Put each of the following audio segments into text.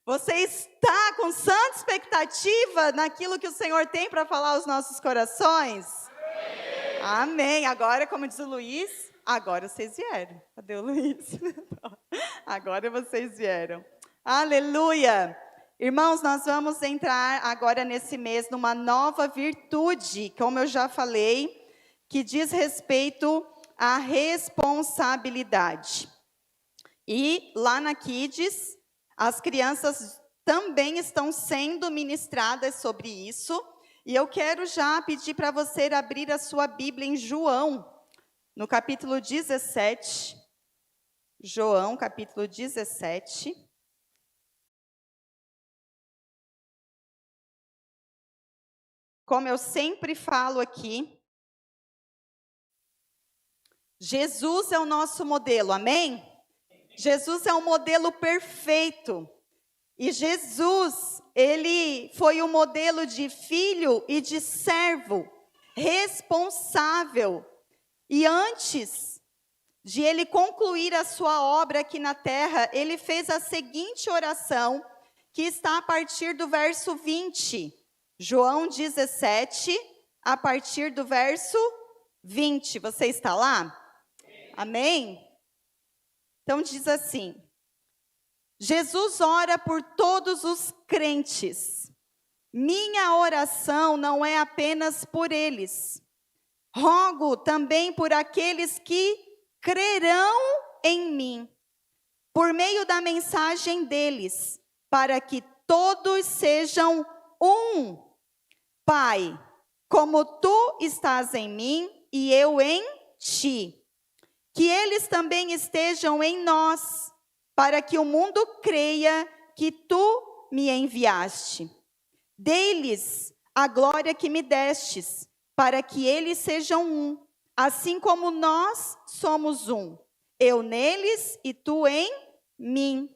Você está com santa expectativa naquilo que o Senhor tem para falar aos nossos corações? Amém. Agora, como diz o Luiz, agora vocês vieram. Cadê o Luiz? Agora vocês vieram. Aleluia. Irmãos, nós vamos entrar agora nesse mês numa nova virtude, como eu já falei, que diz respeito à responsabilidade. E lá na Kids, as crianças também estão sendo ministradas sobre isso. E eu quero já pedir para você abrir a sua Bíblia em João, no capítulo 17. João, capítulo 17. Como eu sempre falo aqui, Jesus é o nosso modelo, amém? Jesus é um modelo perfeito. E Jesus, ele foi um modelo de filho e de servo, responsável. E antes de ele concluir a sua obra aqui na terra, ele fez a seguinte oração, que está a partir do verso 20. João 17, a partir do verso 20. Você está lá? Amém? Então diz assim: Jesus ora por todos os crentes. Minha oração não é apenas por eles. Rogo também por aqueles que crerão em mim, por meio da mensagem deles, para que todos sejam um. Pai, como tu estás em mim e eu em ti, que eles também estejam em nós, para que o mundo creia que tu me enviaste. Dei-lhes a glória que me destes, para que eles sejam um, assim como nós somos um. Eu neles e tu em mim.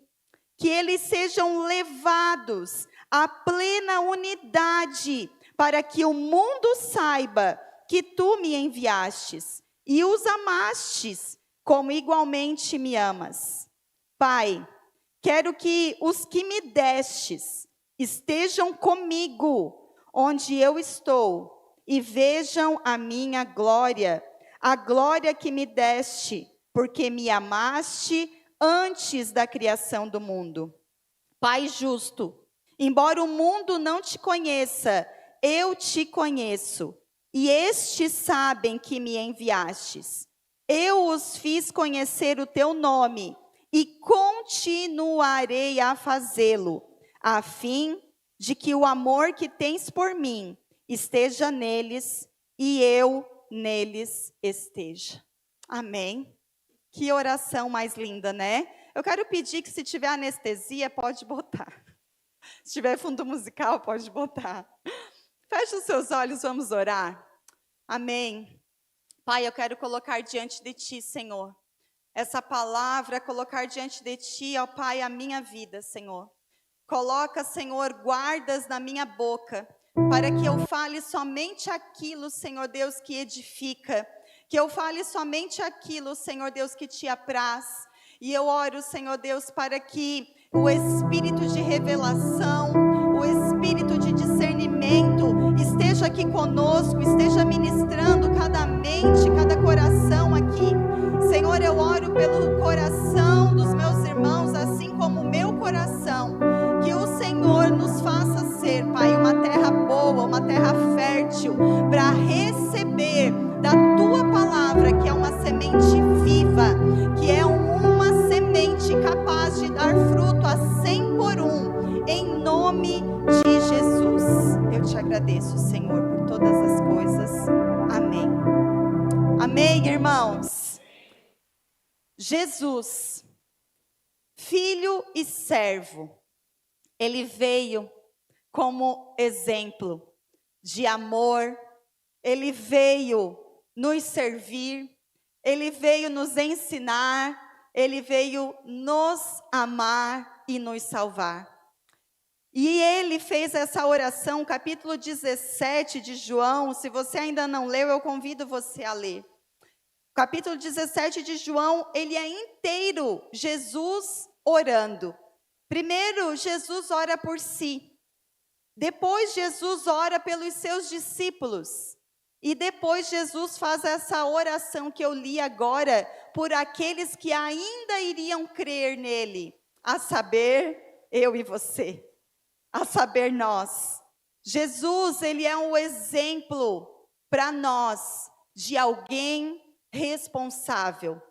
Que eles sejam levados à plena unidade, para que o mundo saiba que tu me enviastes e os amastes, como igualmente me amas. Pai, quero que os que me destes estejam comigo, onde eu estou, e vejam a minha glória, a glória que me deste, porque me amaste antes da criação do mundo. Pai justo, embora o mundo não te conheça, eu te conheço, e estes sabem que me enviastes. Eu os fiz conhecer o teu nome, e continuarei a fazê-lo, a fim de que o amor que tens por mim esteja neles, e eu neles esteja. Amém? Que oração mais linda, né? Eu quero pedir que, se tiver anestesia, pode botar. Se tiver fundo musical, pode botar. Feche os seus olhos, vamos orar. Amém. Pai, eu quero colocar diante de Ti, Senhor, essa palavra, colocar diante de Ti, ó Pai, a minha vida, Senhor. Coloca, Senhor, guardas na minha boca, para que eu fale somente aquilo, Senhor Deus, que edifica, que eu fale somente aquilo, Senhor Deus, que Te apraz. E eu oro, Senhor Deus, para que o espírito de revelação, o espírito de discernimento esteja aqui conosco, esteja ministrando cada mente, cada coração aqui. Senhor, eu oro pelo coração dos meus irmãos, assim como o meu coração, que o Senhor nos faça ser, Pai, uma terra boa, uma terra fértil, para receber da Tua palavra, que é uma semente viva, que é uma semente capaz de dar fruto a 100 por 1, em nome de Jesus. Eu te agradeço, Senhor, por todas as coisas. Amém. Amém, irmãos. Jesus, filho e servo, ele veio como exemplo de amor, ele veio nos servir, ele veio nos ensinar, ele veio nos amar e nos salvar. E ele fez essa oração, capítulo 17 de João. Se você ainda não leu, eu convido você a ler. Capítulo 17 de João, ele é inteiro Jesus orando. Primeiro, Jesus ora por si. Depois, Jesus ora pelos seus discípulos. E depois, Jesus faz essa oração que eu li agora por aqueles que ainda iriam crer nele, a saber, eu e você, a saber, nós. Jesus, ele é um exemplo para nós de alguém responsável,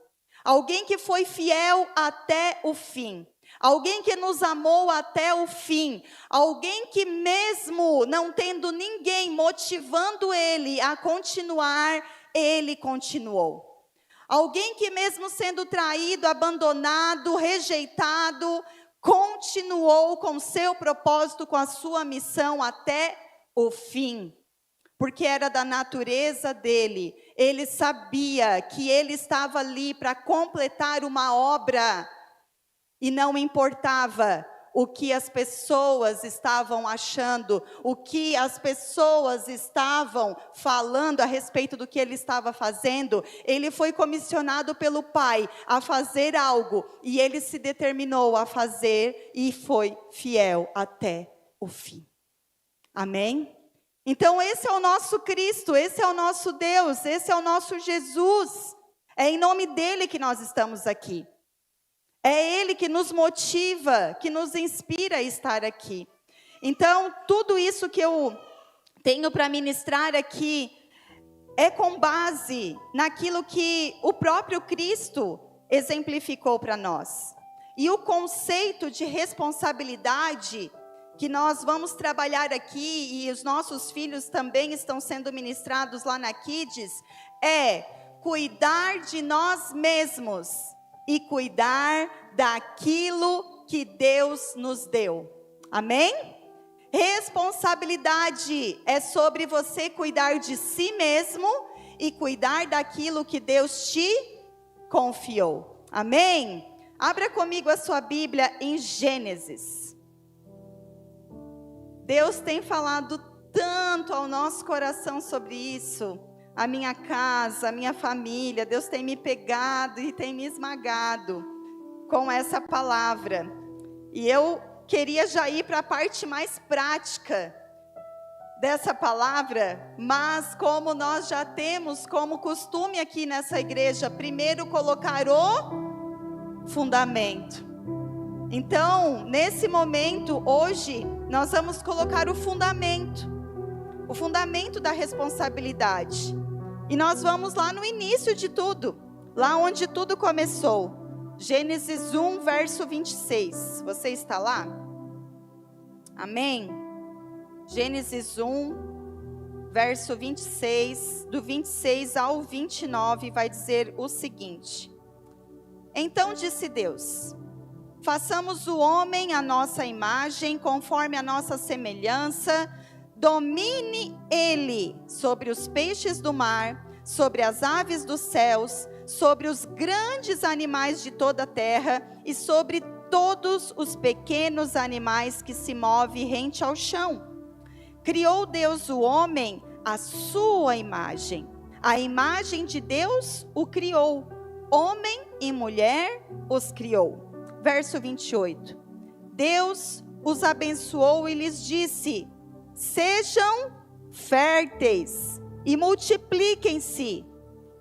alguém que foi fiel até o fim, alguém que nos amou até o fim, alguém que mesmo não tendo ninguém motivando ele a continuar, ele continuou. Alguém que mesmo sendo traído, abandonado, rejeitado, continuou com seu propósito, com a sua missão até o fim. Porque era da natureza dele, ele sabia que ele estava ali para completar uma obra, e não importava o que as pessoas estavam achando, o que as pessoas estavam falando a respeito do que ele estava fazendo. Ele foi comissionado pelo Pai a fazer algo, e ele se determinou a fazer, e foi fiel até o fim. Amém? Então esse é o nosso Cristo, esse é o nosso Deus, esse é o nosso Jesus. É em nome dele que nós estamos aqui. É ele que nos motiva, que nos inspira a estar aqui. Então, tudo isso que eu tenho para ministrar aqui é com base naquilo que o próprio Cristo exemplificou para nós. E o conceito de responsabilidade que nós vamos trabalhar aqui, e os nossos filhos também estão sendo ministrados lá na Kids, é cuidar de nós mesmos e cuidar daquilo que Deus nos deu. Amém? Responsabilidade é sobre você cuidar de si mesmo e cuidar daquilo que Deus te confiou. Amém? Abra comigo a sua Bíblia em Gênesis. Deus tem falado tanto ao nosso coração sobre isso. A minha casa, a minha família, Deus tem me pegado e tem me esmagado com essa palavra. E eu queria já ir para a parte mais prática dessa palavra, mas como nós já temos como costume aqui nessa igreja, primeiro colocar o fundamento. Então, nesse momento, hoje, nós vamos colocar o fundamento da responsabilidade. E nós vamos lá no início de tudo, lá onde tudo começou. Gênesis 1, verso 26. Você está lá? Amém? Gênesis 1, verso 26, do 26 ao 29, vai dizer o seguinte: Então disse Deus: façamos o homem à nossa imagem, conforme a nossa semelhança. Domine ele sobre os peixes do mar, sobre as aves dos céus, sobre os grandes animais de toda a terra e sobre todos os pequenos animais que se movem rente ao chão. Criou Deus o homem à sua imagem. A imagem de Deus o criou. Homem e mulher os criou. Verso 28. Deus os abençoou e lhes disse: sejam férteis e multipliquem-se,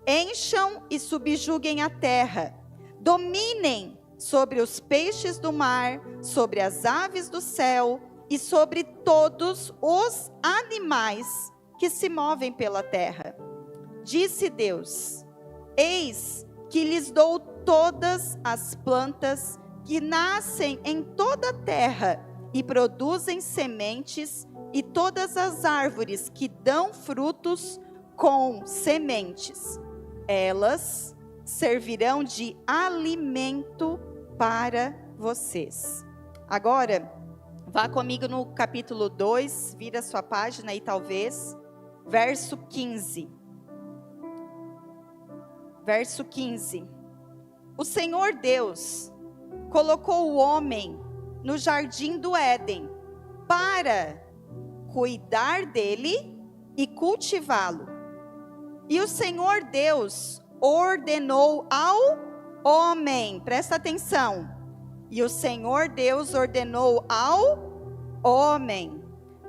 encham e subjuguem a terra, dominem sobre os peixes do mar, sobre as aves do céu e sobre todos os animais que se movem pela terra. Disse Deus: eis que lhes dou todas as plantas que nascem em toda a terra e produzem sementes, e todas as árvores que dão frutos com sementes. Elas servirão de alimento para vocês. Agora, vá comigo no capítulo 2, vira sua página aí talvez, verso 15. Verso 15. O Senhor Deus colocou o homem no jardim do Éden para cuidar dele e cultivá-lo. E o Senhor Deus ordenou ao homem, presta atenção, E o Senhor Deus ordenou ao homem: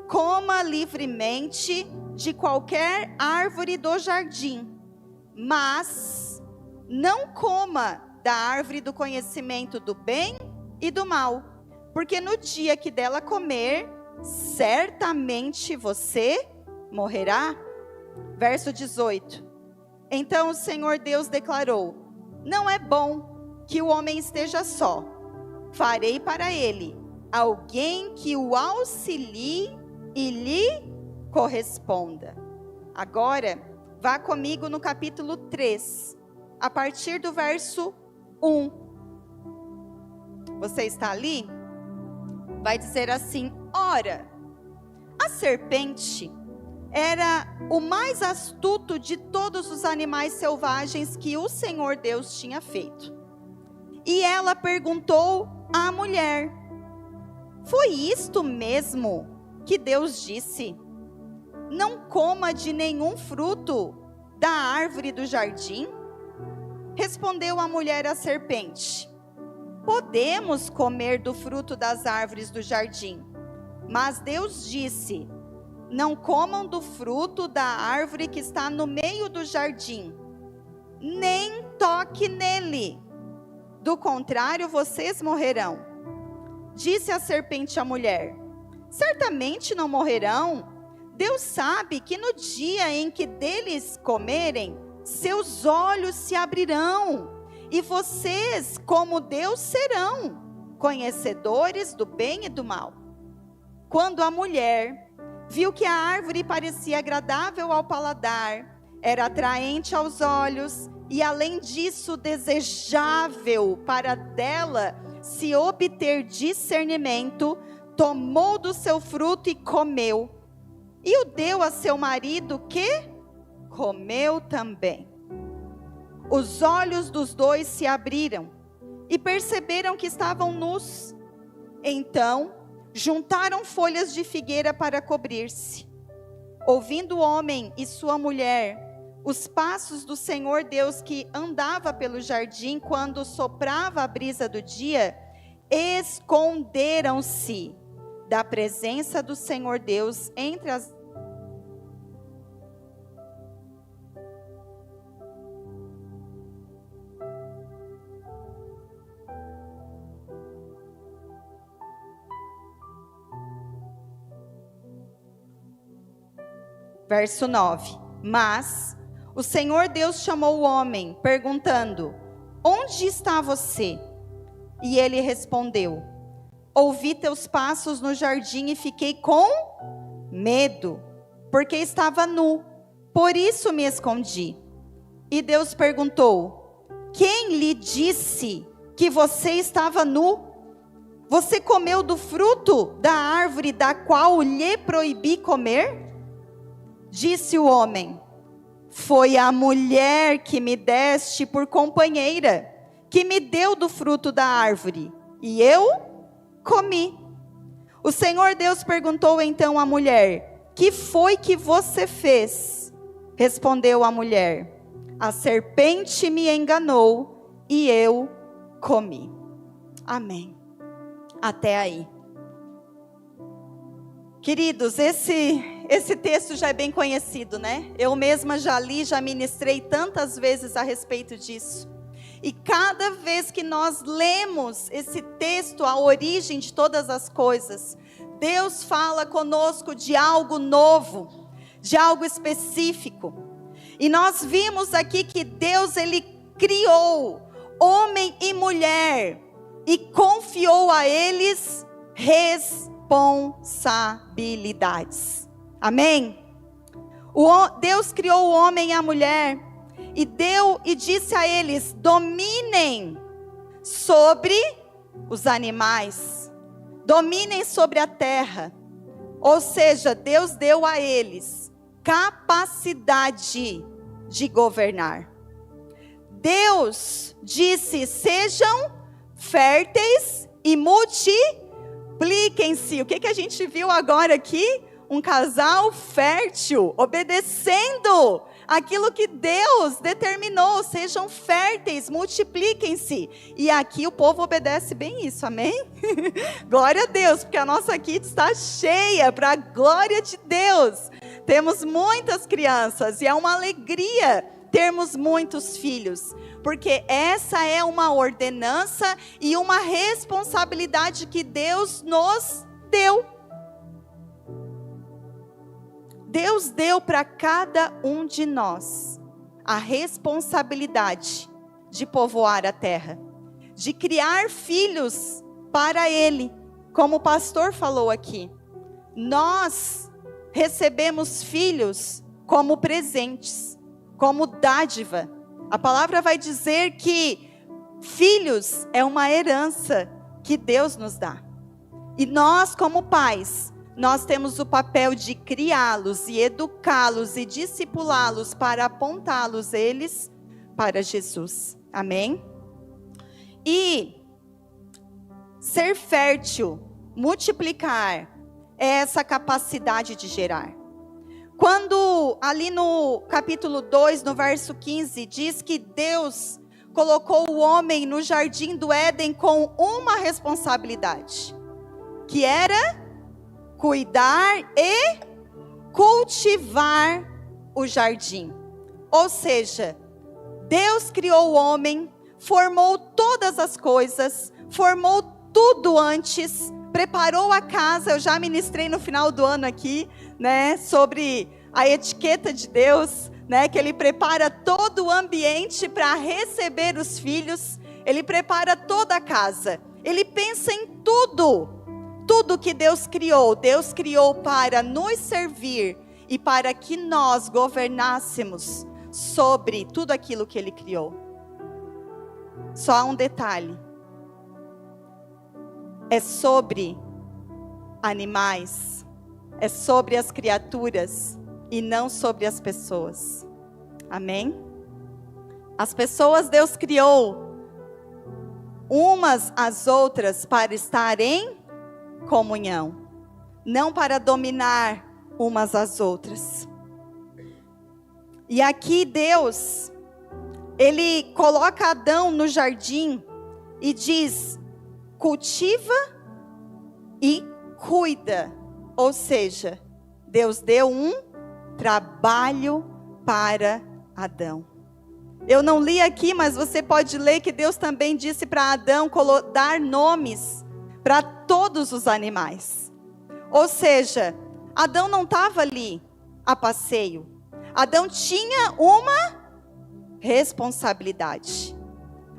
coma livremente de qualquer árvore do jardim, mas não coma da árvore do conhecimento do bem e do mal, porque no dia que dela comer, certamente você morrerá. Verso 18. Então o Senhor Deus declarou: não é bom que o homem esteja só. Farei para ele alguém que o auxilie e lhe corresponda. Agora, vá comigo no capítulo 3, a partir do verso 1. Você está ali? Vai dizer assim: ora, a serpente era o mais astuto de todos os animais selvagens que o Senhor Deus tinha feito. E ela perguntou à mulher: foi isto mesmo que Deus disse? Não coma de nenhum fruto da árvore do jardim? Respondeu a mulher à serpente: podemos comer do fruto das árvores do jardim. Mas Deus disse: não comam do fruto da árvore que está no meio do jardim, nem toque nele, do contrário vocês morrerão. Disse a serpente à mulher: certamente não morrerão. Deus sabe que no dia em que deles comerem, seus olhos se abrirão, e vocês, como Deus, serão conhecedores do bem e do mal. Quando a mulher viu que a árvore parecia agradável ao paladar, era atraente aos olhos, e além disso desejável para dela se obter discernimento, tomou do seu fruto e comeu, e o deu a seu marido, que comeu também. Os olhos dos dois se abriram e perceberam que estavam nus. Então juntaram folhas de figueira para cobrir-se. Ouvindo o homem e sua mulher os passos do Senhor Deus que andava pelo jardim quando soprava a brisa do dia, esconderam-se da presença do Senhor Deus entre as Verso 9. Mas o Senhor Deus chamou o homem, perguntando: onde está você? E ele respondeu: ouvi teus passos no jardim e fiquei com medo, porque estava nu, por isso me escondi. E Deus perguntou: quem lhe disse que você estava nu? Você comeu do fruto da árvore da qual lhe proibi comer? Disse o homem: foi a mulher que me deste por companheira, que me deu do fruto da árvore, e eu comi. O Senhor Deus perguntou então à mulher: que foi que você fez? Respondeu a mulher: a serpente me enganou e eu comi. Amém. Até aí. Queridos, esse texto já é bem conhecido, né? Eu mesma já li, já ministrei tantas vezes a respeito disso. E cada vez que nós lemos esse texto, a origem de todas as coisas, Deus fala conosco de algo novo, de algo específico. E nós vimos aqui que Deus, Ele criou homem e mulher e confiou a eles responsabilidades. Amém? Deus criou o homem e a mulher e deu e disse a eles: dominem sobre os animais, dominem sobre a terra. Ou seja, Deus deu a eles capacidade de governar. Deus disse: sejam férteis e multipliquem-se. O que a gente viu agora aqui? Um casal fértil, obedecendo aquilo que Deus determinou, sejam férteis, multipliquem-se. E aqui o povo obedece bem isso, amém? Glória a Deus, porque a nossa kit está cheia, para a glória de Deus. Temos muitas crianças e é uma alegria termos muitos filhos, porque essa é uma ordenança e uma responsabilidade que Deus nos deu. Deus deu para cada um de nós a responsabilidade de povoar a terra, de criar filhos para Ele, como o pastor falou aqui. Nós recebemos filhos como presentes, como dádiva. A palavra vai dizer que filhos é uma herança que Deus nos dá. E nós, como pais, nós temos o papel de criá-los e educá-los e discipulá-los para apontá-los eles para Jesus. Amém? E ser fértil, multiplicar, é essa capacidade de gerar. Quando ali no capítulo 2, no verso 15, diz que Deus colocou o homem no jardim do Éden com uma responsabilidade, que era cuidar e cultivar o jardim. Ou seja, Deus criou o homem, formou todas as coisas, formou tudo antes, preparou a casa. Eu já ministrei no final do ano aqui, né, sobre a etiqueta de Deus, né, que Ele prepara todo o ambiente para receber os filhos. Ele prepara toda a casa. Ele pensa em tudo. Tudo que Deus criou para nos servir e para que nós governássemos sobre tudo aquilo que Ele criou. Só há um detalhe: é sobre animais, é sobre as criaturas e não sobre as pessoas. Amém? As pessoas Deus criou umas às outras para estar em comunhão, não para dominar umas às outras. E aqui Deus, Ele coloca Adão no jardim e diz: cultiva e cuida. Ou seja, Deus deu um trabalho para Adão. Eu não li aqui, mas você pode ler que Deus também disse para Adão dar nomes para todos os animais. Ou seja, Adão não estava ali a passeio. Adão tinha uma responsabilidade.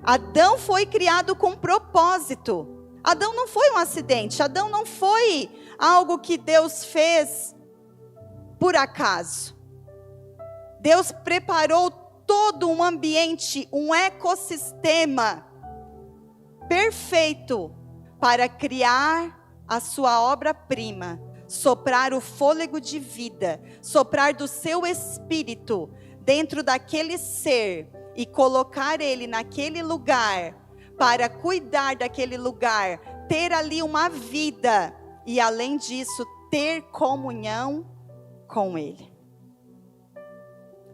Adão foi criado com propósito. Adão não foi um acidente. Adão não foi algo que Deus fez por acaso. Deus preparou todo um ambiente, um ecossistema perfeito para criar a sua obra-prima, soprar o fôlego de vida, soprar do seu espírito dentro daquele ser e colocar ele naquele lugar, para cuidar daquele lugar, ter ali uma vida e, além disso, ter comunhão com ele.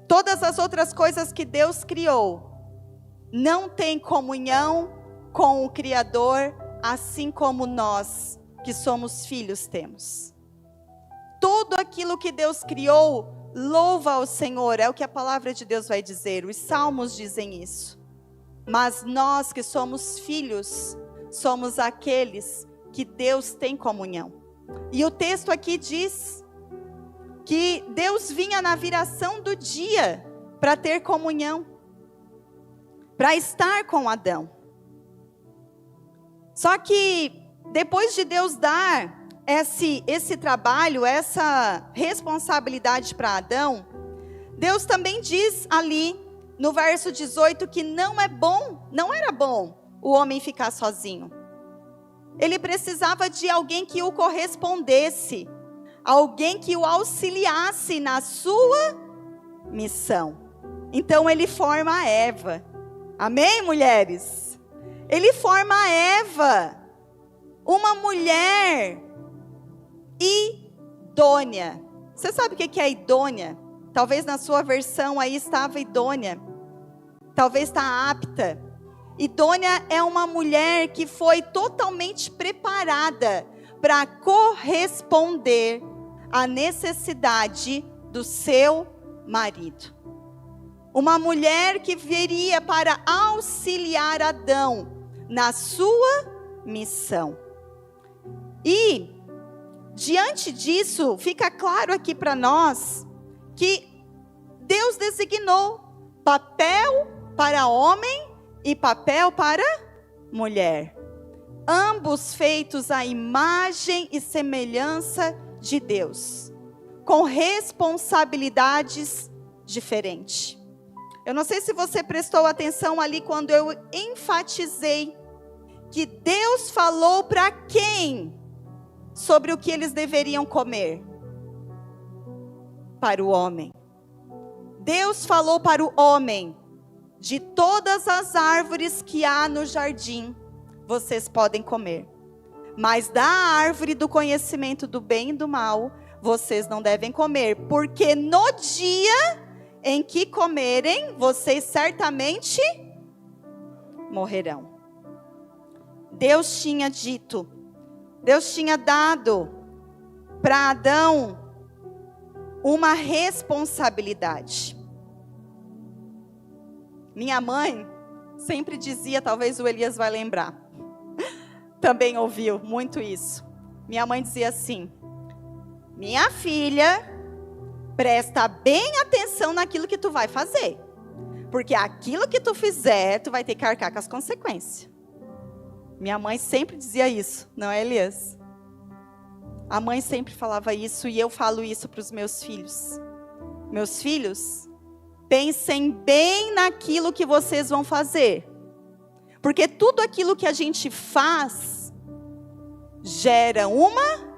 Todas as outras coisas que Deus criou não têm comunhão com o Criador, assim como nós, que somos filhos, temos. Tudo aquilo que Deus criou, louva ao Senhor, é o que a palavra de Deus vai dizer. Os salmos dizem isso. Mas nós que somos filhos, somos aqueles que Deus tem comunhão. E o texto aqui diz que Deus vinha na viração do dia para ter comunhão, para estar com Adão. Só que depois de Deus dar esse trabalho, essa responsabilidade para Adão, Deus também diz ali no verso 18 que não era bom o homem ficar sozinho. Ele precisava de alguém que o correspondesse, alguém que o auxiliasse na sua missão. Então ele forma a Eva. Amém, mulheres? Ele forma a Eva, uma mulher idônea. Você sabe o que é idônea? Talvez na sua versão aí estava idônea. Talvez está apta. Idônea é uma mulher que foi totalmente preparada para corresponder à necessidade do seu marido. Uma mulher que viria para auxiliar Adão na sua missão. E, diante disso, fica claro aqui para nós que Deus designou papel para homem e papel para mulher. Ambos feitos à imagem e semelhança de Deus, com responsabilidades diferentes. Eu não sei se você prestou atenção ali quando eu enfatizei que Deus falou para quem sobre o que eles deveriam comer. Para o homem. Deus falou para o homem: de todas as árvores que há no jardim, vocês podem comer. Mas da árvore do conhecimento do bem e do mal, vocês não devem comer. Porque no dia em que comerem, vocês certamente morrerão. Deus tinha dito, Deus tinha dado para Adão uma responsabilidade. Minha mãe sempre dizia, talvez o Elias vai lembrar, também ouviu muito isso. Minha mãe dizia assim: minha filha, presta bem atenção naquilo que tu vai fazer, porque aquilo que tu fizer, tu vai ter que arcar com as consequências. Minha mãe sempre dizia isso, não é, Elias? A mãe sempre falava isso e eu falo isso para os meus filhos. Meus filhos, pensem bem naquilo que vocês vão fazer, porque tudo aquilo que a gente faz gera uma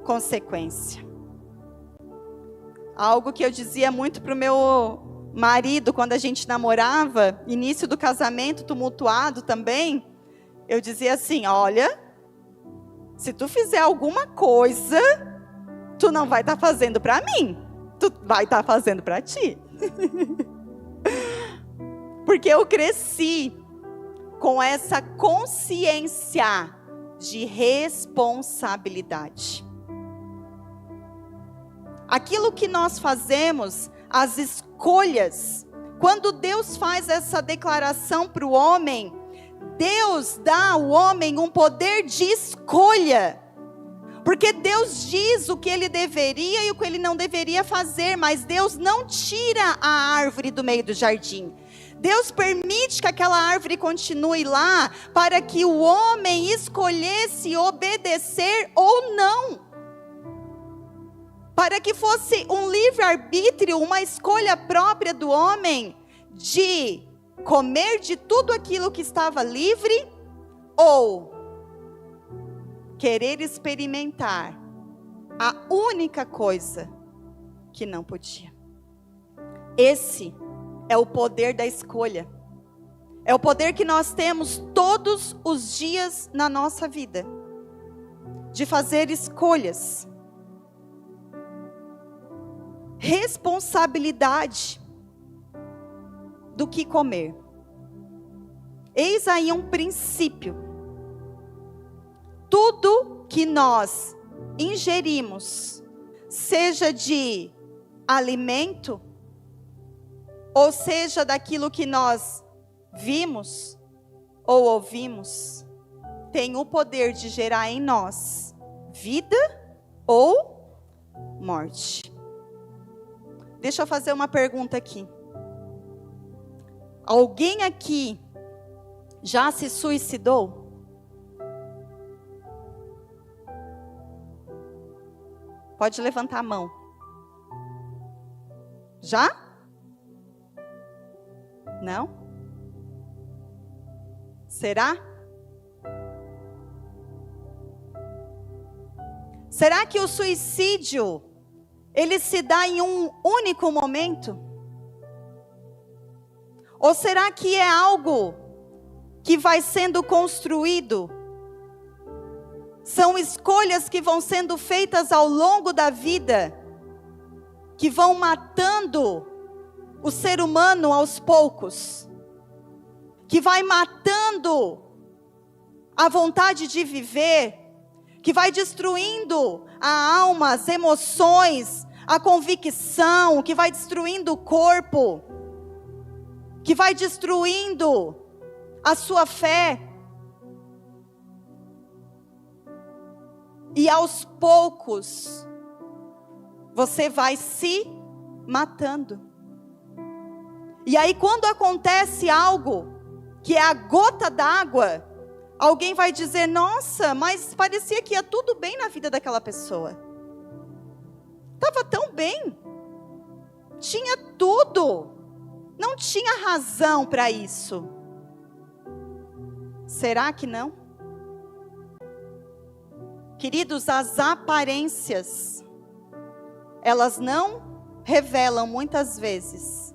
consequência. Algo que eu dizia muito para o meu marido quando a gente namorava, início do casamento tumultuado também, eu dizia assim: olha, se tu fizer alguma coisa, tu não vai estar fazendo para mim, tu vai estar fazendo para ti. Porque eu cresci com essa consciência de responsabilidade. Aquilo que nós fazemos, as escolhas, quando Deus faz essa declaração para o homem, Deus dá ao homem um poder de escolha. Porque Deus diz o que ele deveria e o que ele não deveria fazer, mas Deus não tira a árvore do meio do jardim. Deus permite que aquela árvore continue lá, para que o homem escolhesse obedecer ou não. Para que fosse um livre-arbítrio, uma escolha própria do homem, de comer de tudo aquilo que estava livre, ou querer experimentar a única coisa que não podia. Esse é o poder da escolha. É o poder que nós temos todos os dias na nossa vida, de fazer escolhas. Responsabilidade do que comer. Eis aí um princípio. Tudo que nós ingerimos, seja de alimento, ou seja daquilo que nós vimos ou ouvimos, tem o poder de gerar em nós vida ou morte. Deixa eu fazer uma pergunta aqui. Alguém aqui já se suicidou? Pode levantar a mão. Já? Não? Será? Será que o suicídio, ele se dá em um único momento? Ou será que é algo que vai sendo construído? São escolhas que vão sendo feitas ao longo da vida, que vão matando o ser humano aos poucos, que vai matando a vontade de viver, que vai destruindo a alma, as emoções, a convicção, que vai destruindo o corpo, que vai destruindo a sua fé. E aos poucos, você vai se matando. E aí quando acontece algo, que é a gota d'água, alguém vai dizer, nossa, mas parecia que ia tudo bem na vida daquela pessoa. Estava tão bem. Tinha tudo. Não tinha razão para isso. Será que não? Queridos, as aparências, elas não revelam muitas vezes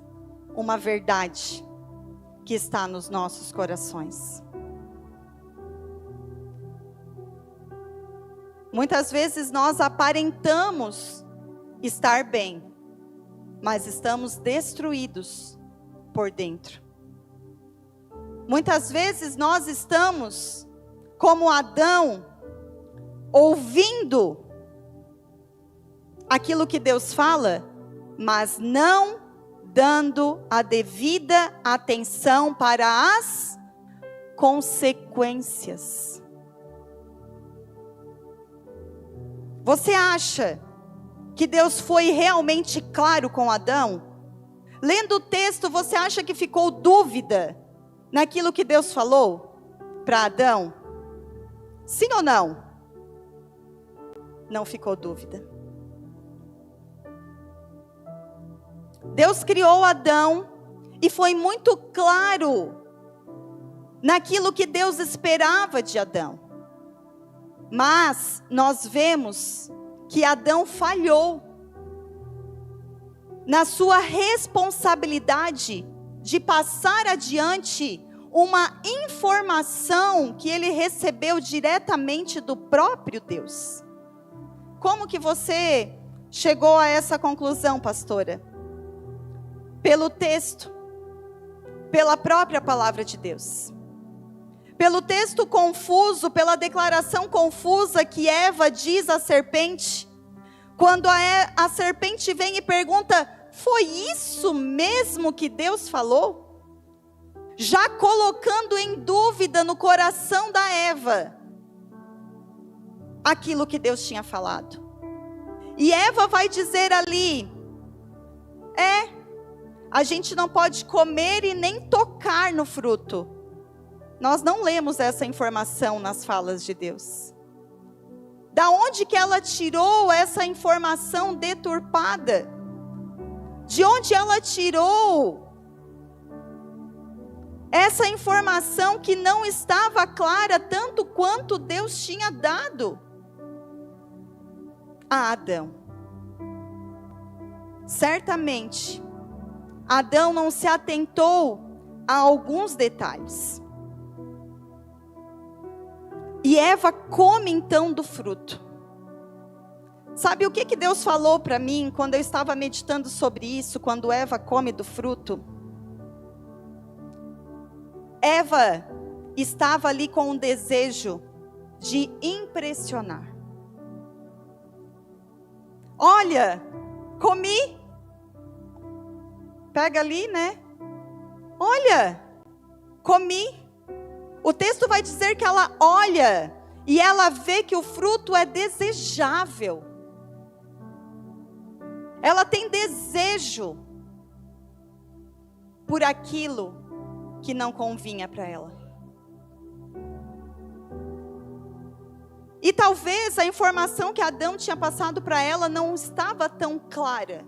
uma verdade que está nos nossos corações. Muitas vezes nós aparentamos estar bem, mas estamos destruídos por dentro. Muitas vezes nós estamos como Adão, ouvindo aquilo que Deus fala, mas não dando a devida atenção para as consequências. Você acha que Deus foi realmente claro com Adão? Lendo o texto, você acha que ficou dúvida naquilo que Deus falou para Adão? Sim ou não? Não ficou dúvida. Deus criou Adão e foi muito claro naquilo que Deus esperava de Adão. Mas nós vemos que Adão falhou na sua responsabilidade de passar adiante uma informação que ele recebeu diretamente do próprio Deus. Como que você chegou a essa conclusão, pastora? Pelo texto, pela própria palavra de Deus. Pelo texto confuso, pela declaração confusa que Eva diz à serpente, quando a serpente vem e pergunta, foi isso mesmo que Deus falou? Já colocando em dúvida no coração da Eva, aquilo que Deus tinha falado. E Eva vai dizer ali, a gente não pode comer e nem tocar no fruto. Nós não lemos essa informação nas falas de Deus. Da onde que ela tirou essa informação deturpada? De onde ela tirou essa informação que não estava clara tanto quanto Deus tinha dado a Adão? Certamente, Adão não se atentou a alguns detalhes. E Eva come então do fruto. Sabe o que Deus falou para mim quando eu estava meditando sobre isso, quando Eva come do fruto? Eva estava ali com um desejo de impressionar. Olha, comi. Pega ali, né? Olha, comi. O texto vai dizer que ela olha e ela vê que o fruto é desejável. Ela tem desejo por aquilo que não convinha para ela. E talvez a informação que Adão tinha passado para ela não estava tão clara.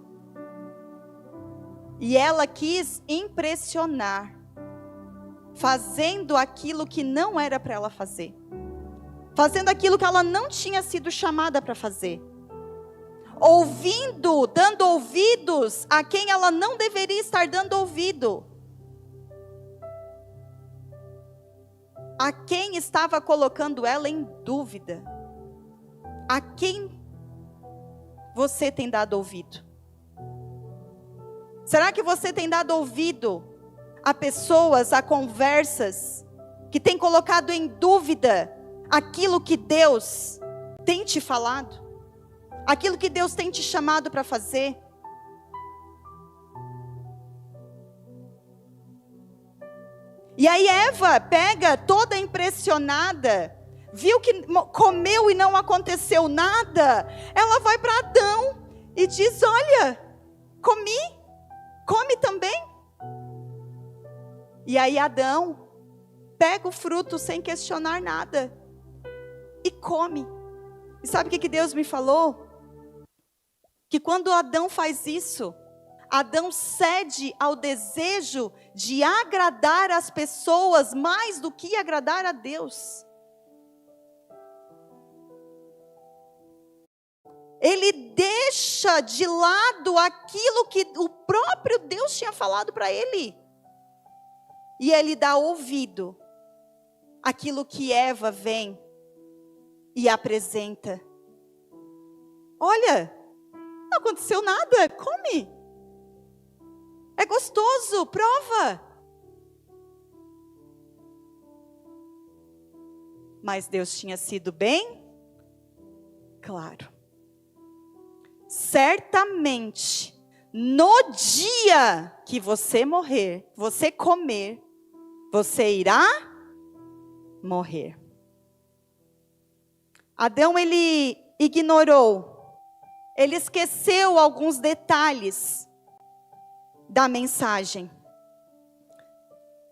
E ela quis impressionar, fazendo aquilo que não era para ela fazer. Fazendo aquilo que ela não tinha sido chamada para fazer. Ouvindo, dando ouvidos a quem ela não deveria estar dando ouvido. A quem estava colocando ela em dúvida. A quem você tem dado ouvido? Será que você tem dado ouvido a pessoas, a conversas que têm colocado em dúvida aquilo que Deus tem te falado? Aquilo que Deus tem te chamado para fazer? E aí Eva pega toda impressionada, viu que comeu e não aconteceu nada. Ela vai para Adão e diz: olha, comi, come também. E aí Adão pega o fruto sem questionar nada e come. E sabe o que Deus me falou? Que quando Adão faz isso, Adão cede ao desejo de agradar as pessoas mais do que agradar a Deus. Ele deixa de lado aquilo que o próprio Deus tinha falado para ele. E ele dá ouvido àquilo que Eva vem e apresenta. Olha, não aconteceu nada, come. É gostoso, prova. Mas Deus tinha sido bem claro. Certamente, no dia que você morrer, você comer, você irá morrer. Adão, ele ignorou, ele esqueceu alguns detalhes da mensagem.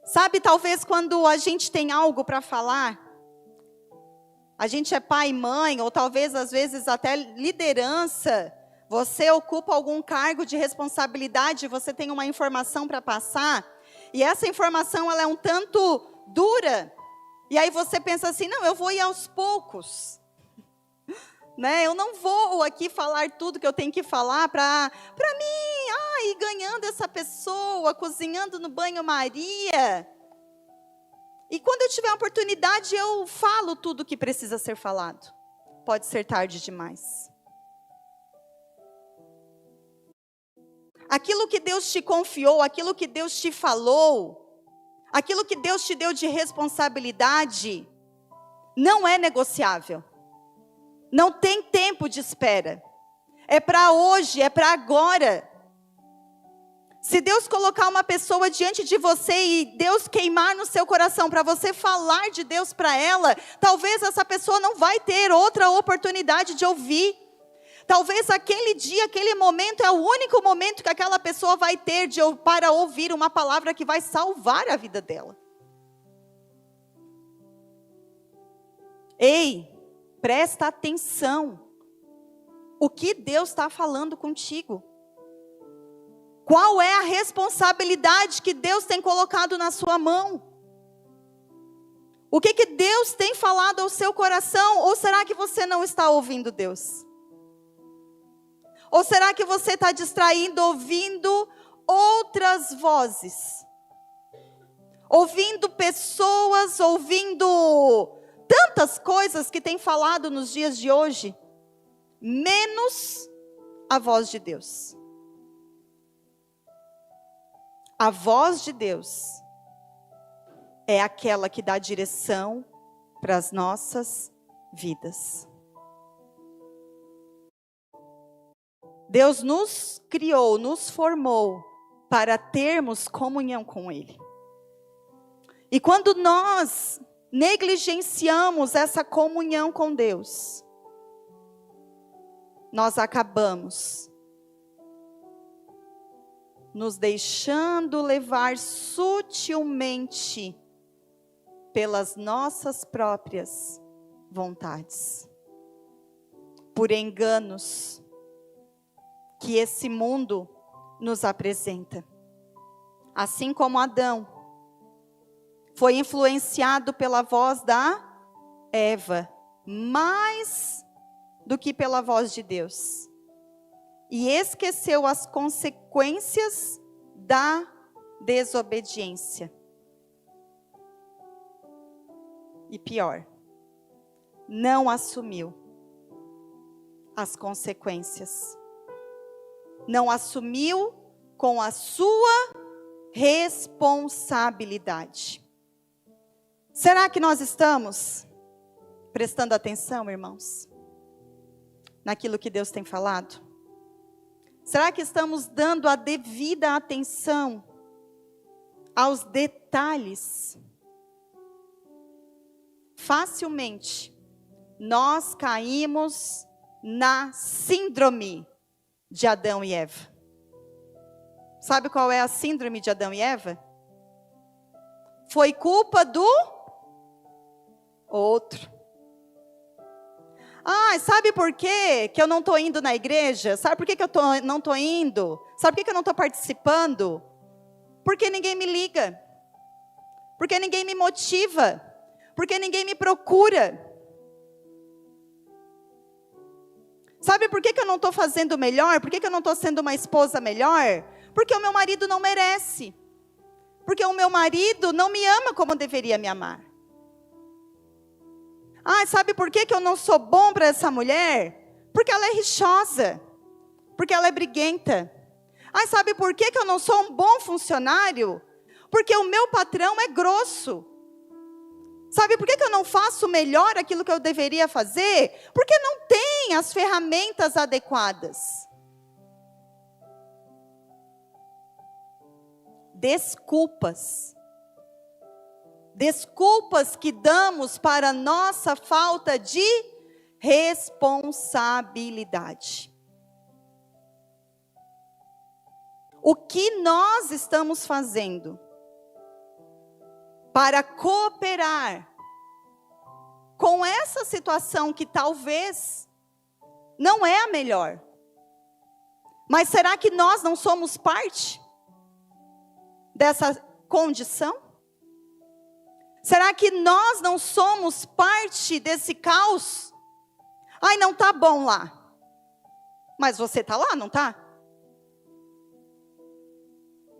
Sabe, talvez quando a gente tem algo para falar, a gente é pai e mãe, ou talvez às vezes até liderança, você ocupa algum cargo de responsabilidade, você tem uma informação para passar, e essa informação ela é um tanto dura, e aí você pensa assim: não, eu vou ir aos poucos. Eu não vou aqui falar tudo que eu tenho que falar para mim, ir ganhando essa pessoa, cozinhando no banho-maria. E quando eu tiver a oportunidade, eu falo tudo o que precisa ser falado. Pode ser tarde demais. Aquilo que Deus te confiou, aquilo que Deus te falou, aquilo que Deus te deu de responsabilidade, não é negociável. Não tem tempo de espera. É para hoje, é para agora. Se Deus colocar uma pessoa diante de você e Deus queimar no seu coração para você falar de Deus para ela, talvez essa pessoa não vai ter outra oportunidade de ouvir. Talvez aquele dia, aquele momento é o único momento que aquela pessoa vai ter para ouvir uma palavra que vai salvar a vida dela. Ei, presta atenção. O que Deus está falando contigo? Qual é a responsabilidade que Deus tem colocado na sua mão? O que Deus tem falado ao seu coração? Ou será que você não está ouvindo Deus? Ou será que você está distraindo, ouvindo outras vozes? Ouvindo pessoas, ouvindo tantas coisas que tem falado nos dias de hoje, menos a voz de Deus. A voz de Deus é aquela que dá direção para as nossas vidas. Deus nos criou, nos formou para termos comunhão com Ele. E quando nós negligenciamos essa comunhão com Deus, nós acabamos nos deixando levar sutilmente pelas nossas próprias vontades, por enganos que esse mundo nos apresenta. Assim como Adão foi influenciado pela voz da Eva, mais do que pela voz de Deus. E esqueceu as consequências da desobediência. E pior, não assumiu as consequências. Não assumiu com a sua responsabilidade. Será que nós estamos prestando atenção, irmãos, naquilo que Deus tem falado? Será que estamos dando a devida atenção aos detalhes? Facilmente, nós caímos na síndrome de Adão e Eva. Sabe qual é a síndrome de Adão e Eva? Foi culpa do outro. Sabe por quê que eu não estou indo na igreja? Sabe por que eu não estou indo? Sabe por que eu não estou participando? Porque ninguém me liga. Porque ninguém me motiva. Porque ninguém me procura. Sabe por que eu não estou fazendo melhor? Por que eu não estou sendo uma esposa melhor? Porque o meu marido não merece. Porque o meu marido não me ama como deveria me amar. Sabe por que eu não sou bom para essa mulher? Porque ela é rixosa. Porque ela é briguenta. Sabe por que eu não sou um bom funcionário? Porque o meu patrão é grosso. Sabe por que eu não faço melhor aquilo que eu deveria fazer? Porque não tem as ferramentas adequadas. Desculpas. Desculpas que damos para nossa falta de responsabilidade. O que nós estamos fazendo para cooperar com essa situação que talvez não é a melhor? Mas será que nós não somos parte dessa condição? Será que nós não somos parte desse caos? Não está bom lá. Mas você está lá, não está?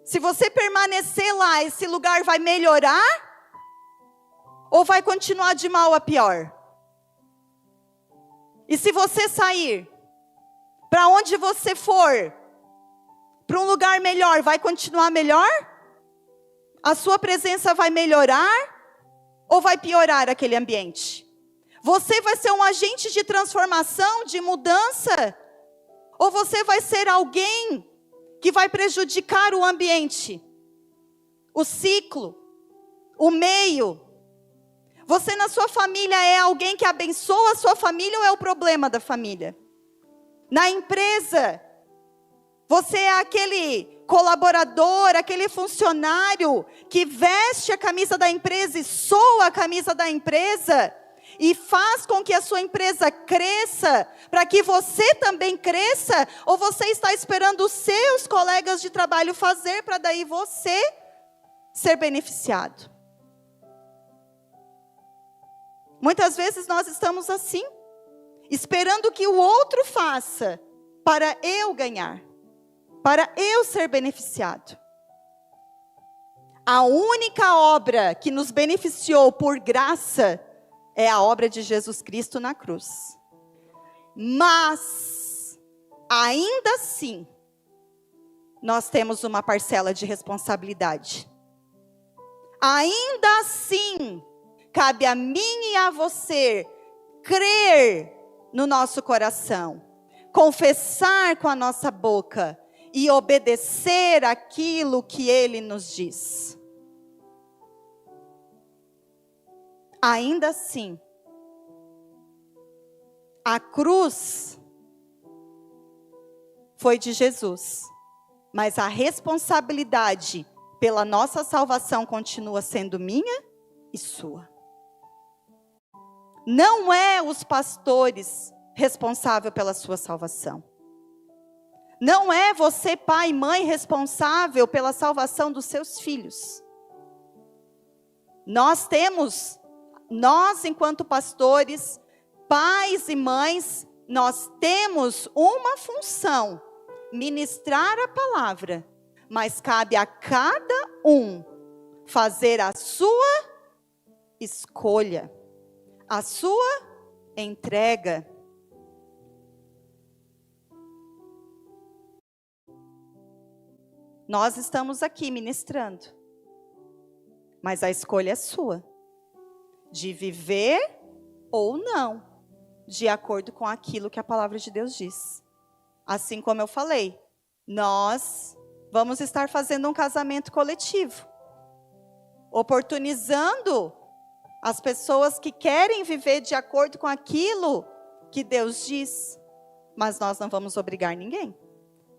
Se você permanecer lá, esse lugar vai melhorar? Ou vai continuar de mal a pior? E se você sair, para onde você for, para um lugar melhor, vai continuar melhor? A sua presença vai melhorar? Ou vai piorar aquele ambiente? Você vai ser um agente de transformação, de mudança? Ou você vai ser alguém que vai prejudicar o ambiente, o ciclo, o meio? Você na sua família é alguém que abençoa a sua família ou é o problema da família? Na empresa, você é aquele colaborador, aquele funcionário que veste a camisa da empresa e soa a camisa da empresa e faz com que a sua empresa cresça, para que você também cresça? Ou você está esperando os seus colegas de trabalho fazer para daí você ser beneficiado? Muitas vezes nós estamos assim, esperando que o outro faça para eu ganhar, para eu ser beneficiado. A única obra que nos beneficiou por graça é a obra de Jesus Cristo na cruz. Mas, ainda assim, nós temos uma parcela de responsabilidade. Ainda assim, cabe a mim e a você crer no nosso coração, confessar com a nossa boca e obedecer aquilo que Ele nos diz. Ainda assim, a cruz foi de Jesus, mas a responsabilidade pela nossa salvação continua sendo minha e sua. Não é os pastores responsáveis pela sua salvação. Não é você, pai e mãe, responsável pela salvação dos seus filhos. Nós enquanto pastores, pais e mães, nós temos uma função: ministrar a palavra. Mas cabe a cada um fazer a sua escolha, a sua entrega. Nós estamos aqui ministrando. Mas a escolha é sua. De viver ou não, de acordo com aquilo que a palavra de Deus diz. Assim como eu falei, nós vamos estar fazendo um casamento coletivo. Oportunizando as pessoas que querem viver de acordo com aquilo que Deus diz. Mas nós não vamos obrigar ninguém.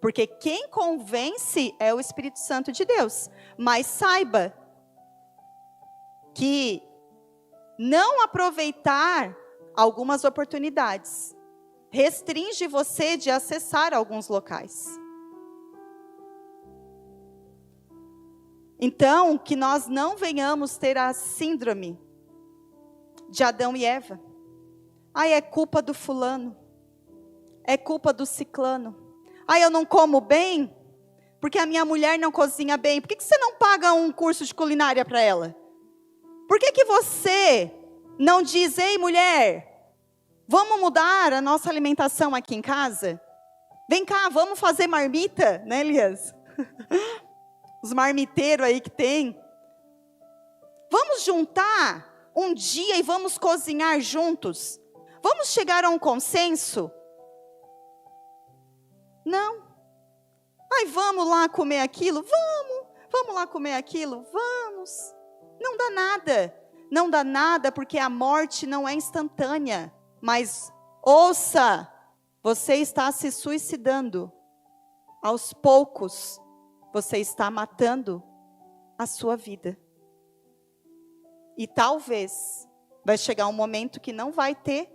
Porque quem convence é o Espírito Santo de Deus. Mas saiba que não aproveitar algumas oportunidades restringe você de acessar alguns locais. Então, que nós não venhamos ter a síndrome de Adão e Eva. Ai, é culpa do fulano. É culpa do ciclano. Ai, eu não como bem porque a minha mulher não cozinha bem. Por que você não paga um curso de culinária para ela? Por que você não diz, ei mulher, vamos mudar a nossa alimentação aqui em casa? Vem cá, vamos fazer marmita, né, Elias? Os marmiteiros aí que tem. Vamos juntar um dia e vamos cozinhar juntos? Vamos chegar a um consenso? Não. Ai, vamos lá comer aquilo? Vamos lá comer aquilo? Vamos. Não dá nada. Não dá nada porque a morte não é instantânea. Mas, ouça, você está se suicidando. Aos poucos, você está matando a sua vida. E talvez vai chegar um momento que não vai ter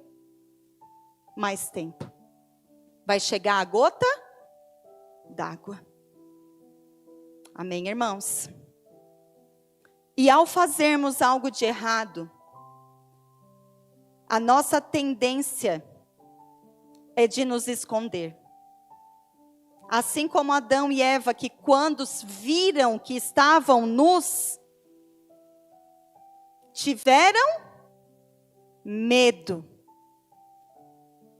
mais tempo. Vai chegar a gota d'água. Amém, irmãos? E ao fazermos algo de errado, a nossa tendência é de nos esconder. Assim como Adão e Eva, que quando viram que estavam nus, tiveram medo.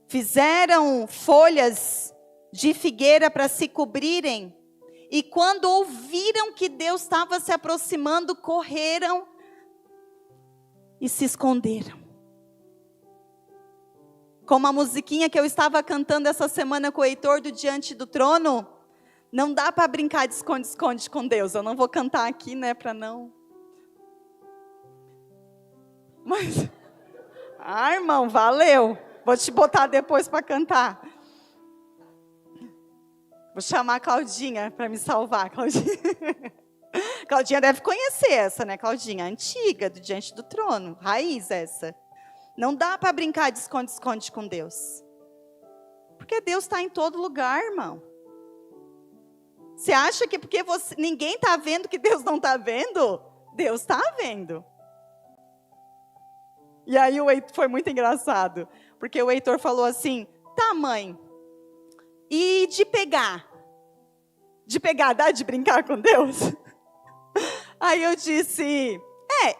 Fizeram folhas de figueira para se cobrirem. E quando ouviram que Deus estava se aproximando, correram e se esconderam. Como a musiquinha que eu estava cantando essa semana com o Heitor do Diante do Trono, não dá para brincar de esconde-esconde com Deus. Eu não vou cantar aqui, né, para não. Mas, irmão, valeu. Vou te botar depois para cantar. Vou chamar a Claudinha para me salvar, Claudinha. Claudinha deve conhecer essa, né, Claudinha? Antiga, do Diante do Trono. Raiz essa. Não dá para brincar de esconde-esconde com Deus. Porque Deus está em todo lugar, irmão. Você acha que porque ninguém está vendo que Deus não está vendo? Deus está vendo. E aí foi muito engraçado. Porque o Heitor falou assim, tá mãe, e de pegar? De pegar, dá de brincar com Deus? Aí eu disse,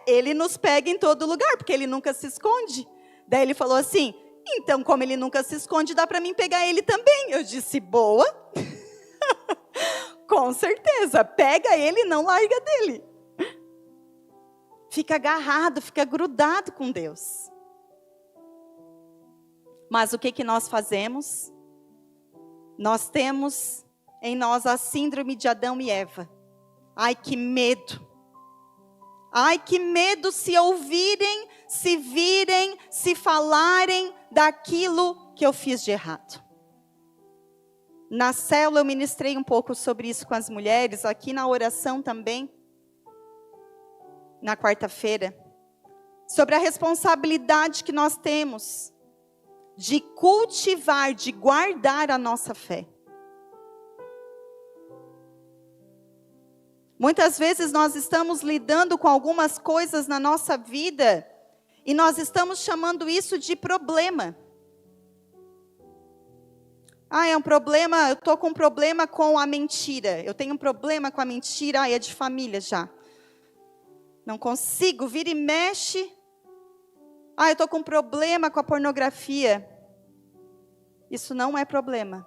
ele nos pega em todo lugar, porque ele nunca se esconde. Daí ele falou assim, então como ele nunca se esconde, dá para mim pegar ele também. Eu disse, boa. Com certeza, pega ele e não larga dele. Fica agarrado, fica grudado com Deus. Mas o que nós fazemos? Nós temos em nós a síndrome de Adão e Eva. Ai, que medo. Ai, que medo se ouvirem, se virem, se falarem daquilo que eu fiz de errado. Na célula eu ministrei um pouco sobre isso com as mulheres, aqui na oração também, na quarta-feira, sobre a responsabilidade que nós temos de cultivar, de guardar a nossa fé. Muitas vezes nós estamos lidando com algumas coisas na nossa vida e nós estamos chamando isso de problema. É um problema, eu estou com um problema com a mentira. Eu tenho um problema com a mentira, é de família já. Não consigo, vira e mexe. Eu estou com um problema com a pornografia. Isso não é problema.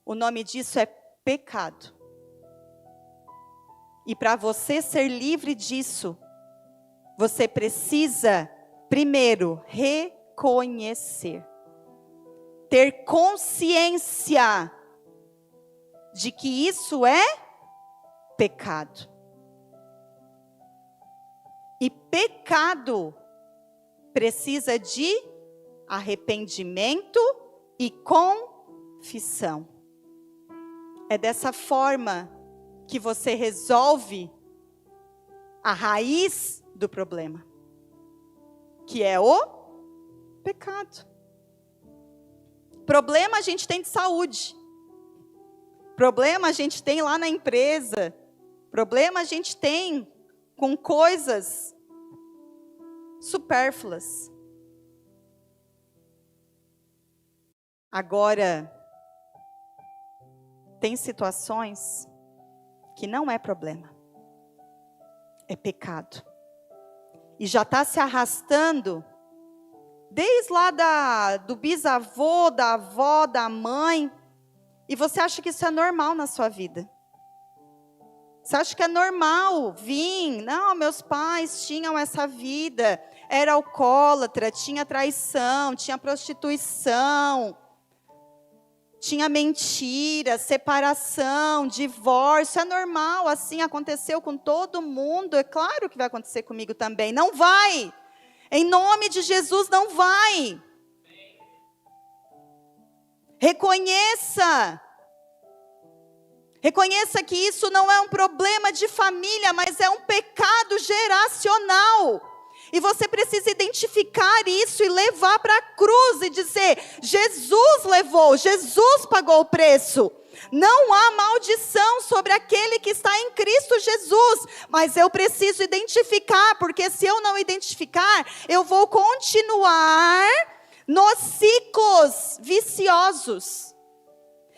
O nome disso é pecado. E para você ser livre disso, você precisa, primeiro, reconhecer. Ter consciência de que isso é pecado. E pecado precisa de arrependimento e confissão. É dessa forma que você resolve a raiz do problema, que é o pecado. Problema a gente tem de saúde. Problema a gente tem lá na empresa. Problema a gente tem com coisas supérfluas. Agora, tem situações que não é problema. É pecado. E já está se arrastando desde lá do bisavô, da avó, da mãe. E você acha que isso é normal na sua vida. Você acha que é normal vir? Não, meus pais tinham essa vida. Era alcoólatra, tinha traição, tinha prostituição, tinha mentira, separação, divórcio. É normal, assim aconteceu com todo mundo. É claro que vai acontecer comigo também. Não vai. Em nome de Jesus, não vai. Reconheça. Reconheça que isso não é um problema de família, mas é um pecado geracional. E você precisa identificar isso e levar para a cruz e dizer: Jesus levou, Jesus pagou o preço. Não há maldição sobre aquele que está em Cristo Jesus. Mas eu preciso identificar, porque se eu não identificar, eu vou continuar nos ciclos viciosos.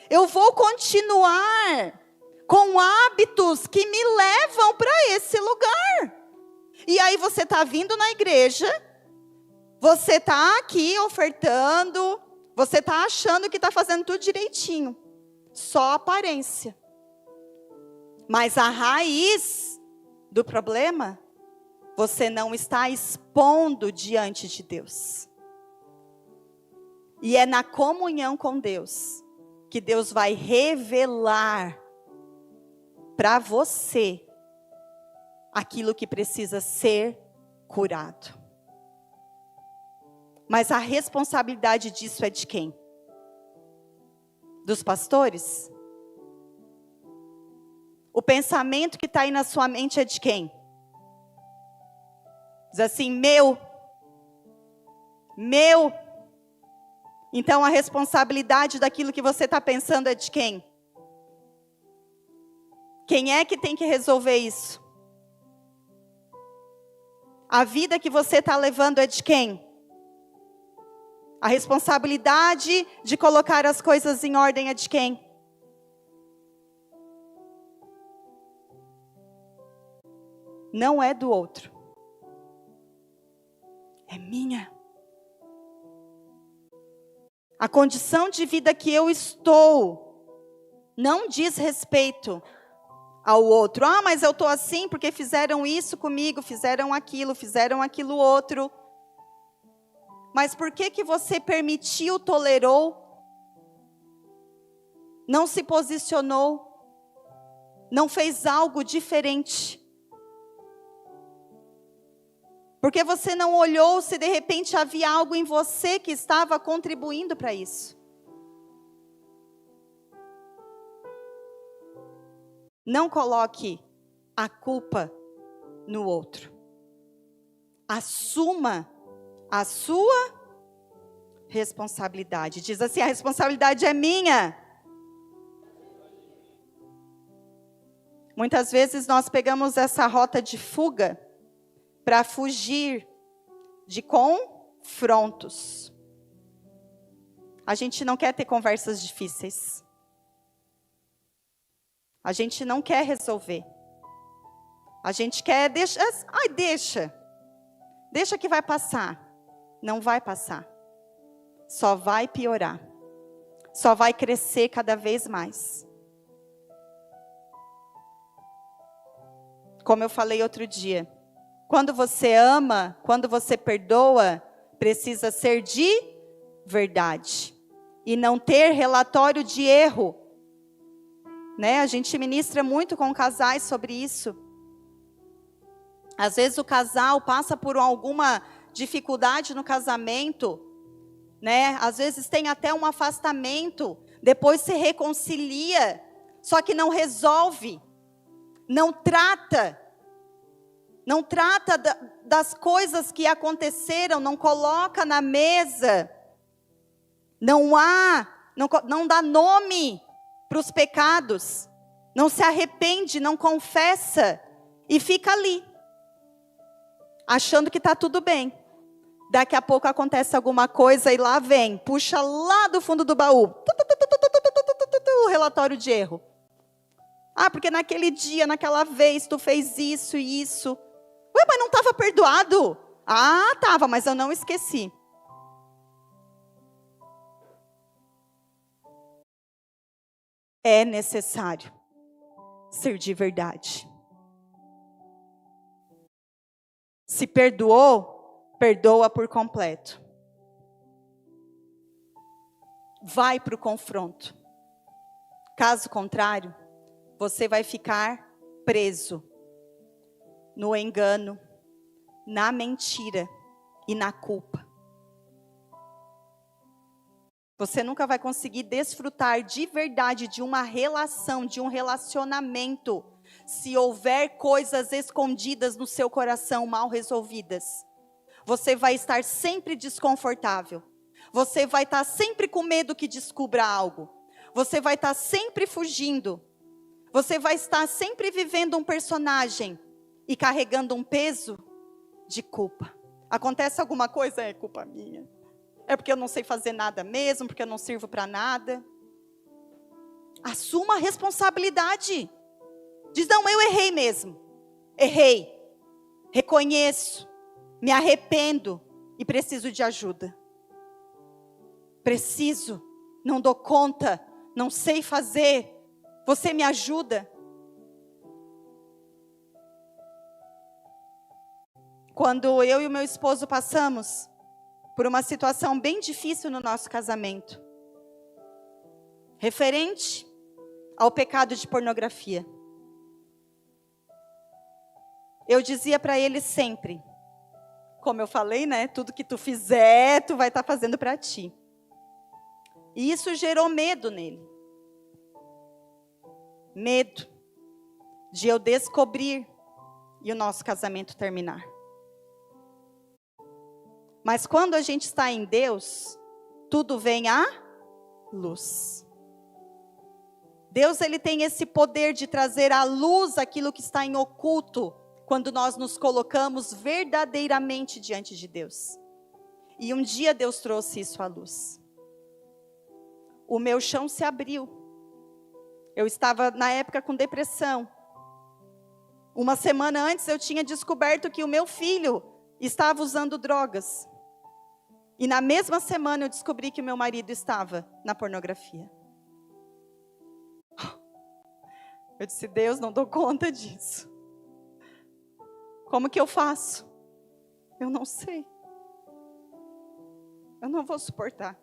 Eu vou continuar com hábitos que me levam para esse lugar. E aí você está vindo na igreja, você está aqui ofertando, você está achando que está fazendo tudo direitinho. Só aparência. Mas a raiz do problema, você não está expondo diante de Deus. E é na comunhão com Deus que Deus vai revelar para você aquilo que precisa ser curado. Mas a responsabilidade disso é de quem? Dos pastores? O pensamento que está aí na sua mente é de quem? Diz assim: meu. Então a responsabilidade daquilo que você está pensando é de quem? Quem é que tem que resolver isso? A vida que você está levando é de quem? A responsabilidade de colocar as coisas em ordem é de quem? Não é do outro. É minha. A condição de vida que eu estou não diz respeito ao outro. Ah, mas eu estou assim porque fizeram isso comigo, fizeram aquilo outro. Mas por que você permitiu, tolerou, não se posicionou, não fez algo diferente? Porque você não olhou se de repente havia algo em você que estava contribuindo para isso? Não coloque a culpa no outro. Assuma a sua responsabilidade. Diz assim: a responsabilidade é minha. Muitas vezes nós pegamos essa rota de fuga para fugir de confrontos. A gente não quer ter conversas difíceis. A gente não quer resolver. A gente quer deixar. Deixa que vai passar. Não vai passar. Só vai piorar. Só vai crescer cada vez mais. Como eu falei outro dia, quando você ama, quando você perdoa, precisa ser de verdade. E não ter relatório de erro. Né? A gente ministra muito com casais sobre isso. Às vezes o casal passa por alguma dificuldade no casamento, né? Às vezes tem até um afastamento, depois se reconcilia, só que não resolve, não trata das coisas que aconteceram, não coloca na mesa, não dá nome para os pecados, não se arrepende, não confessa e fica ali, achando que está tudo bem. Daqui a pouco acontece alguma coisa e lá vem, puxa lá do fundo do baú, o relatório de erro. Ah, porque naquele dia, naquela vez, tu fez isso e isso. Ué, mas não estava perdoado? Ah, estava, mas eu não esqueci. É necessário ser de verdade. Se perdoou, perdoa por completo. Vai para o confronto. Caso contrário, você vai ficar preso no engano, na mentira e na culpa. Você nunca vai conseguir desfrutar de verdade de uma relação, de um relacionamento, se houver coisas escondidas no seu coração, mal resolvidas. Você vai estar sempre desconfortável. Você vai estar sempre com medo que descubra algo. Você vai estar sempre fugindo. Você vai estar sempre vivendo um personagem e carregando um peso de culpa. Acontece alguma coisa, é culpa minha. É porque eu não sei fazer nada mesmo, porque eu não sirvo para nada. Assuma a responsabilidade. Diz, não, eu errei mesmo. Errei. Reconheço. Me arrependo e preciso de ajuda. Preciso. Não dou conta. Não sei fazer. Você me ajuda? Quando eu e o meu esposo passamos por uma situação bem difícil no nosso casamento, referente ao pecado de pornografia, eu dizia para ele sempre, como eu falei, né? Tudo que tu fizer, tu vai estar fazendo para ti. E isso gerou medo nele. Medo de eu descobrir e o nosso casamento terminar. Mas quando a gente está em Deus, tudo vem à luz. Deus, ele tem esse poder de trazer à luz aquilo que está em oculto, quando nós nos colocamos verdadeiramente diante de Deus. E um dia Deus trouxe isso à luz. O meu chão se abriu. Eu estava, na época, com depressão. Uma semana antes eu tinha descoberto que o meu filho estava usando drogas. E na mesma semana eu descobri que o meu marido estava na pornografia. Eu disse, Deus, não dou conta disso. Como que eu faço? Eu não sei. Eu não vou suportar.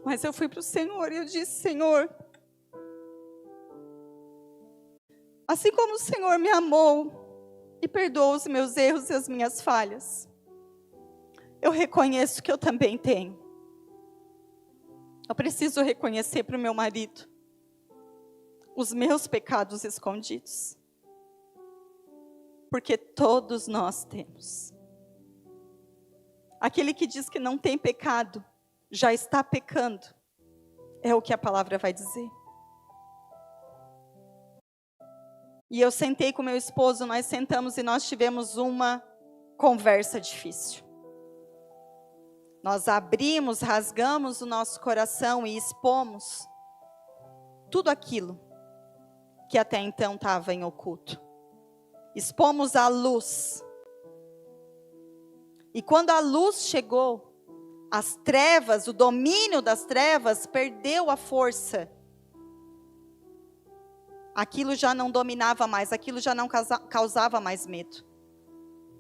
Mas eu fui para o Senhor e eu disse, Senhor, assim como o Senhor me amou e perdoou os meus erros e as minhas falhas, eu reconheço que eu também tenho. Eu preciso reconhecer para o meu marido os meus pecados escondidos. Porque todos nós temos. Aquele que diz que não tem pecado, já está pecando. É o que a palavra vai dizer. E eu sentei com meu esposo, nós sentamos e nós tivemos uma conversa difícil. Nós abrimos, rasgamos o nosso coração e expomos tudo aquilo que até então estava em oculto. Expomos a luz. E quando a luz chegou, as trevas, o domínio das trevas perdeu a força Aquilo já não dominava mais, aquilo já não causava mais medo.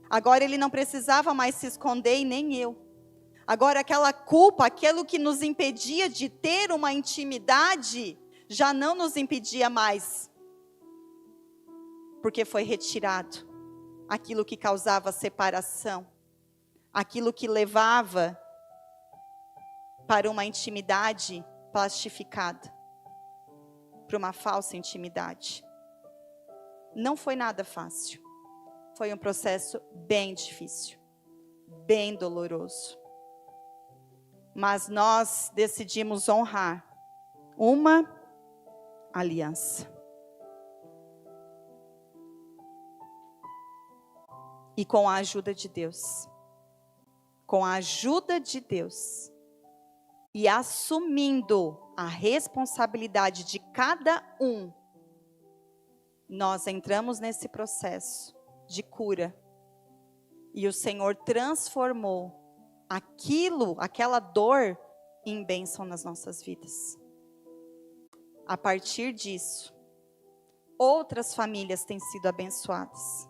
Agora ele não precisava mais se esconder e nem eu. Agora aquela culpa, aquilo que nos impedia de ter uma intimidade, já não nos impedia mais. Porque foi retirado aquilo que causava separação, aquilo que levava para uma intimidade plastificada, para uma falsa intimidade. Não foi nada fácil. Foi um processo bem difícil, bem doloroso. Mas nós decidimos honrar uma aliança. E com a ajuda de Deus, e assumindo a responsabilidade de cada um, nós entramos nesse processo de cura. E o Senhor transformou aquela dor em bênção nas nossas vidas. A partir disso, outras famílias têm sido abençoadas.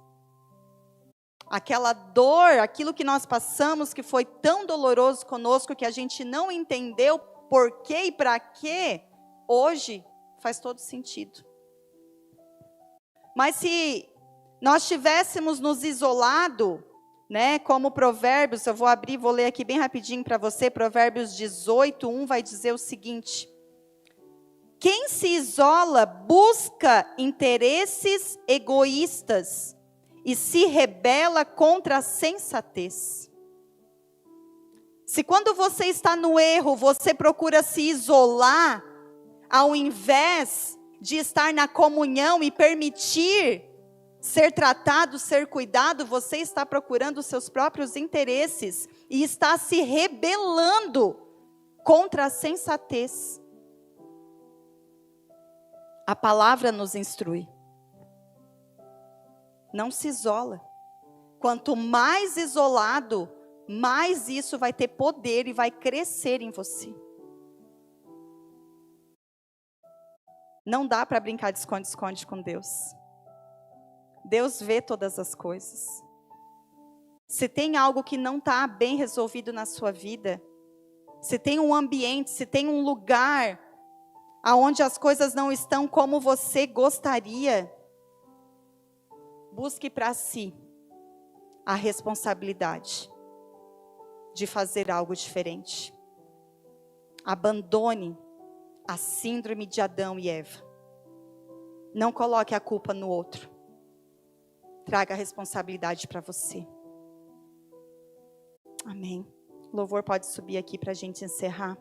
Aquela dor, aquilo que nós passamos, que foi tão doloroso conosco, que a gente não entendeu por quê e para quê, hoje faz todo sentido. Mas se nós tivéssemos nos isolado, né, como Provérbios, eu vou abrir, vou ler aqui bem rapidinho para você, Provérbios 18, 1 vai dizer o seguinte: quem se isola busca interesses egoístas e se rebela contra a sensatez. Se quando você está no erro, você procura se isolar, ao invés de estar na comunhão e permitir ser tratado, ser cuidado, você está procurando os seus próprios interesses e está se rebelando contra a sensatez. A palavra nos instrui. Não se isola. Quanto mais isolado, mais isso vai ter poder e vai crescer em você. Não dá para brincar de esconde-esconde com Deus. Deus vê todas as coisas. Se tem algo que não está bem resolvido na sua vida, se tem um ambiente, se tem um lugar aonde as coisas não estão como você gostaria, busque para si a responsabilidade de fazer algo diferente. Abandone a síndrome de Adão e Eva. Não coloque a culpa no outro. Traga a responsabilidade para você. Amém. O louvor pode subir aqui para a gente encerrar.